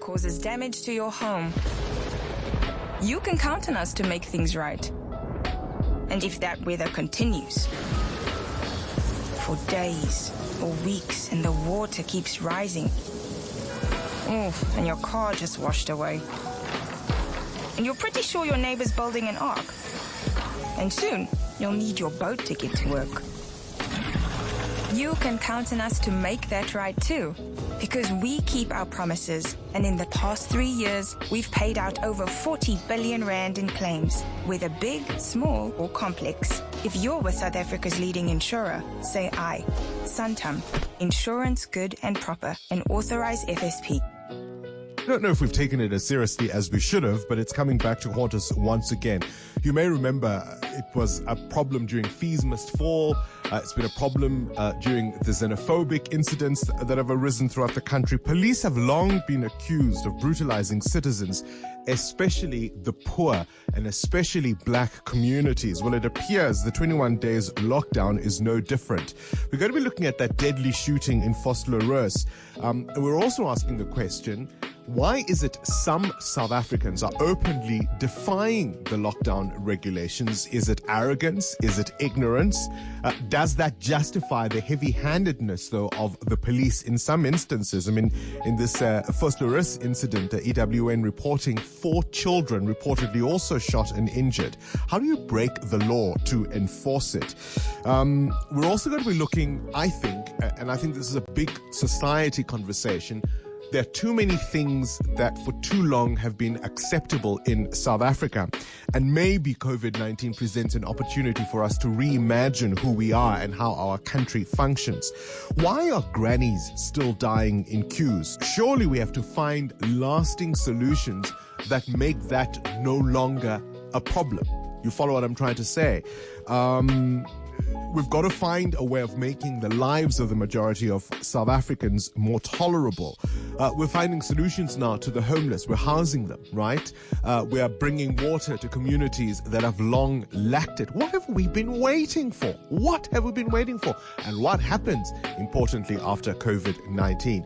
causes damage to your home, you can count on us to make things right. And if that weather continues for days or weeks and the water keeps rising, and your car just washed away, and you're pretty sure your neighbor's building an ark, and soon you'll need your boat to get to work, you can count on us to make that right too, because we keep our promises. And in the past 3 years, we've paid out over 40 billion rand in claims, whether big, small or complex. If you're with South Africa's leading insurer, say I. Santam. Insurance good and proper. An authorised FSP. I don't know if we've taken it as seriously as we should have, but it's coming back to haunt us once again. You may remember it was a problem during Fees Must Fall. It's been a problem during the xenophobic incidents that have arisen throughout the country. Police have long been accused of brutalizing citizens, especially the poor and especially black communities. Well, it appears the 21 days lockdown is no different. We're going to be looking at that deadly shooting in Vosloorus. We're also asking the question, why is it some South Africans are openly defying the lockdown regulations? Is it arrogance? Is it ignorance? Does that justify the heavy-handedness, though, of the police in some instances? I mean, in this Vosloorus incident, EWN reporting 4 children reportedly also shot and injured. How do you break the law to enforce it? We're also going to be looking, I think, and I think this is a big society conversation, there are too many things that for too long have been acceptable in South Africa. And maybe COVID-19 presents an opportunity for us to reimagine who we are and how our country functions. Why are grannies still dying in queues? Surely we have to find lasting solutions that make that no longer a problem. You follow what I'm trying to say? We've got to find a way of making the lives of the majority of South Africans more tolerable. We're finding solutions now to the homeless. We're housing them, right? We are bringing water to communities that have long lacked it. What have we been waiting for? What have we been waiting for? And what happens, importantly, after COVID-19?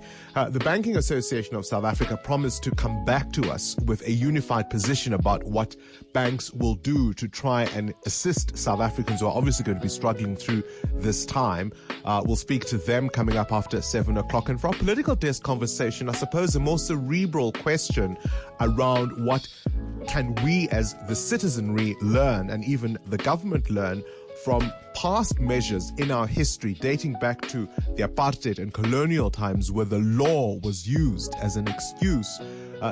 The Banking Association of South Africa promised to come back to us with a unified position about what banks will do to try and assist South Africans who are obviously going to be struggling through this time. We'll speak to them coming up after 7 o'clock. And for our political desk conversation, I suppose a more cerebral question around what can we as the citizenry learn and even the government learn from past measures in our history dating back to the apartheid and colonial times, where the law was used as an excuse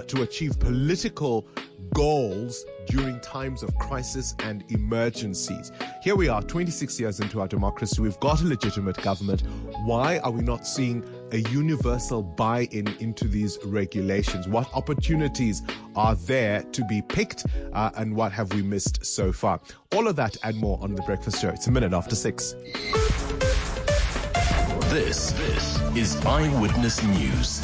to achieve political goals during times of crisis and emergencies. Here we are, 26 years into our democracy. We've got a legitimate government. Why are we not seeing a universal buy-in into these regulations? What opportunities are there to be picked, and what have we missed so far? All of that and more on The Breakfast Show. It's a minute after 6. This is Eyewitness News.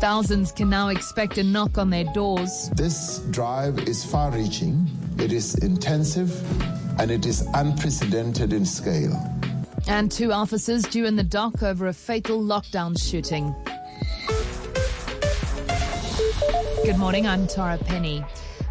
Thousands can now expect a knock on their doors. This drive is far-reaching, it is intensive, and it is unprecedented in scale. And 2 officers due in the dock over a fatal lockdown shooting. Good morning, I'm Tara Penny.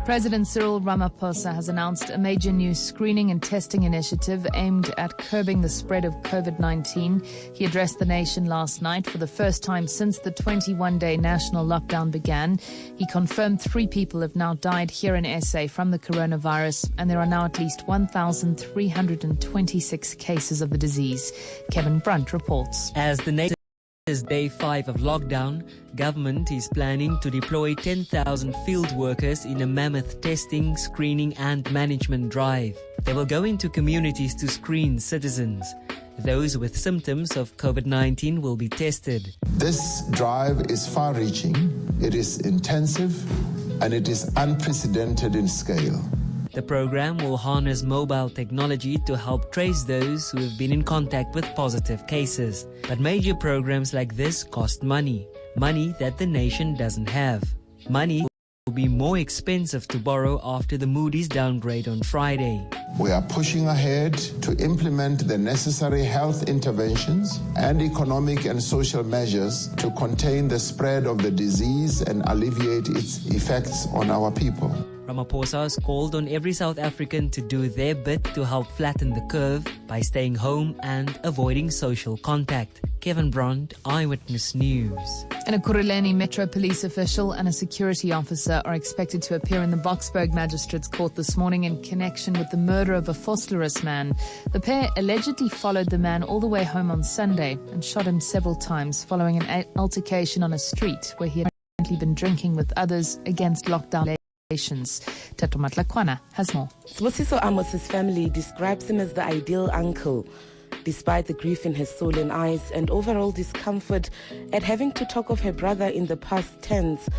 President Cyril Ramaphosa has announced a major new screening and testing initiative aimed at curbing the spread of COVID-19. He addressed the nation last night for the first time since the 21-day national lockdown began. He confirmed 3 people have now died here in SA from the coronavirus, and there are now at least 1,326 cases of the disease. Kevin Brunt reports. As the nation is day 5 of lockdown, government is planning to deploy 10,000 field workers in a mammoth testing, screening and management drive. They will go into communities to screen citizens. Those with symptoms of COVID-19 will be tested. This drive is far-reaching, it is intensive, and it is unprecedented in scale. The program will harness mobile technology to help trace those who have been in contact with positive cases. But major programs like this cost money. Money that the nation doesn't have. Money will be more expensive to borrow after the Moody's downgrade on Friday. We are pushing ahead to implement the necessary health interventions and economic and social measures to contain the spread of the disease and alleviate its effects on our people. Ramaphosa has called on every South African to do their bit to help flatten the curve by staying home and avoiding social contact. Kevin Brand, Eyewitness News. And a Kuruleni Metro Police official and a security officer are expected to appear in the Boksburg Magistrates Court this morning in connection with the murder of a Vosloorus man. The pair allegedly followed the man all the way home on Sunday and shot him several times following an altercation on a street where he had apparently been drinking with others against lockdown regulations. Tato Matlakwana has more. Sibusiso Amos's family describes him as the ideal uncle, despite the grief in his soul and eyes and overall discomfort at having to talk of her brother in the past tense.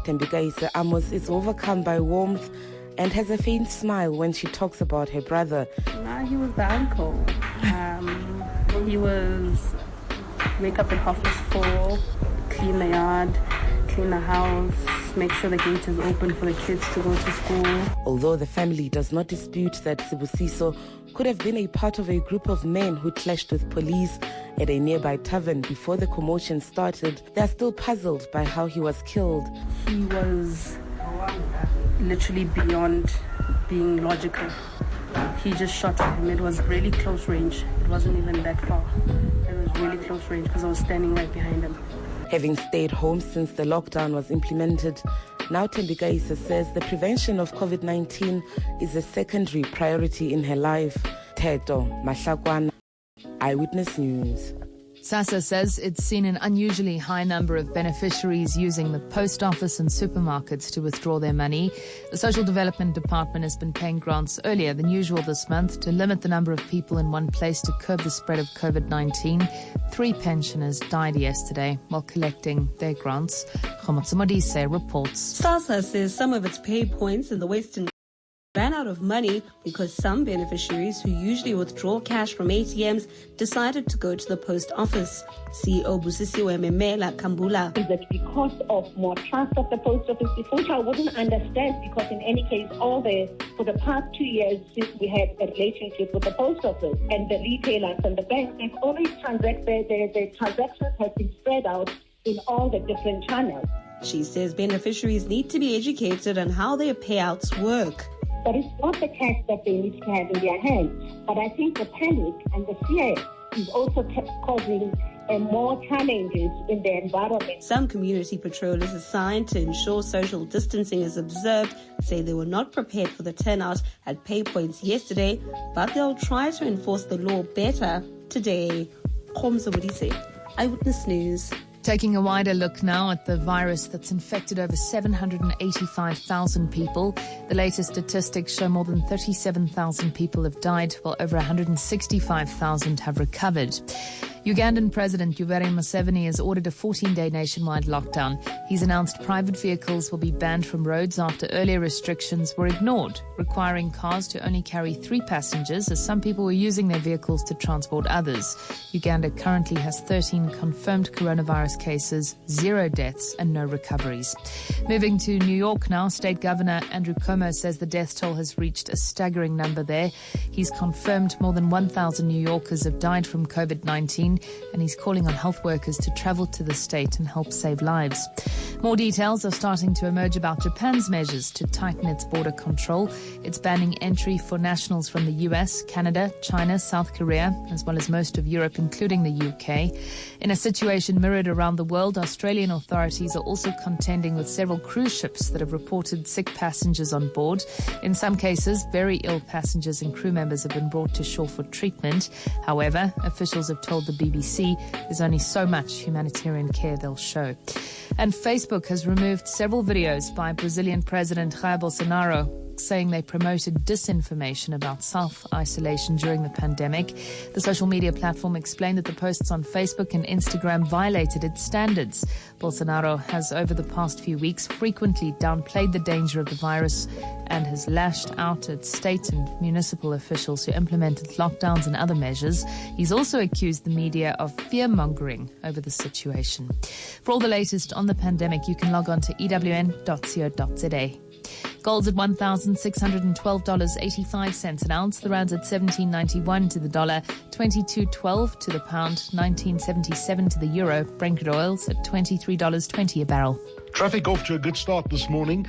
Tembikaisa Amos is overcome by warmth and has a faint smile when she talks about her brother. He was the uncle. He was wake up at 4:30, clean the yard, clean the house, make sure the gate is open for the kids to go to school. Although the family does not dispute that Sibusiso could have been a part of a group of men who clashed with police at a nearby tavern before the commotion started, they are still puzzled by how he was killed. He was literally beyond being logical. He just shot at him. It was really close range. It wasn't even that far. It was really close range because I was standing right behind him. Having stayed home since the lockdown was implemented, now Tembikaisa says the prevention of COVID-19 is a secondary priority in her life. Teto Mahlakwana, Eyewitness News. SASSA says it's seen an unusually high number of beneficiaries using the post office and supermarkets to withdraw their money. The Social Development Department has been paying grants earlier than usual this month to limit the number of people in one place to curb the spread of COVID-19. 3 pensioners died yesterday while collecting their grants. Khomotso Modise reports. SASSA says some of its pay points in the Western ran out of money because some beneficiaries who usually withdraw cash from ATMs decided to go to the post office. CEO Busisiwe Memela Kambula. That because of more trust of the post office, which I wouldn't understand because in any case, for the past 2 years since we had a relationship with the post office and the retailers and the banks, they've always the transactions have been spread out in all the different channels. She says beneficiaries need to be educated on how their payouts work. But it's not the cash that they need to have in their hands. But I think the panic and the fear is also causing more challenges in the environment. Some community patrollers assigned to ensure social distancing is observed say they were not prepared for the turnout at pay points yesterday, but they'll try to enforce the law better today. Khomotso Modise, Eyewitness News. Taking a wider look now at the virus that's infected over 785,000 people. The latest statistics show more than 37,000 people have died, while over 165,000 have recovered. Ugandan President Yoweri Museveni has ordered a 14-day nationwide lockdown. He's announced private vehicles will be banned from roads after earlier restrictions were ignored, requiring cars to only carry 3 passengers, as some people were using their vehicles to transport others. Uganda currently has 13 confirmed coronavirus cases, 0 deaths and no recoveries. Moving to New York now, State Governor Andrew Cuomo says the death toll has reached a staggering number there. He's confirmed more than 1,000 New Yorkers have died from COVID-19, and he's calling on health workers to travel to the state and help save lives. More details are starting to emerge about Japan's measures to tighten its border control. It's banning entry for nationals from the US, Canada, China, South Korea, as well as most of Europe, including the UK. In a situation mirrored around the world, Australian authorities are also contending with several cruise ships that have reported sick passengers on board. In some cases, very ill passengers and crew members have been brought to shore for treatment. However, officials have told the BBC there's only so much humanitarian care they'll show. And Facebook has removed several videos by Brazilian President Jair Bolsonaro saying they promoted disinformation about self-isolation during the pandemic. The social media platform explained that the posts on Facebook and Instagram violated its COVID standards. Bolsonaro has, over the past few weeks, frequently downplayed the danger of the virus and has lashed out at state and municipal officials who implemented lockdowns and other measures. He's also accused the media of fear-mongering over the situation. For all the latest on the pandemic, you can log on to EWN.co.za. Gold's at $1,612.85 an ounce. The rand's at 17.91 to the dollar, 22.12 to the pound, 19.77 to the euro. Brent oil's at $23.20 a barrel. Traffic off to a good start this morning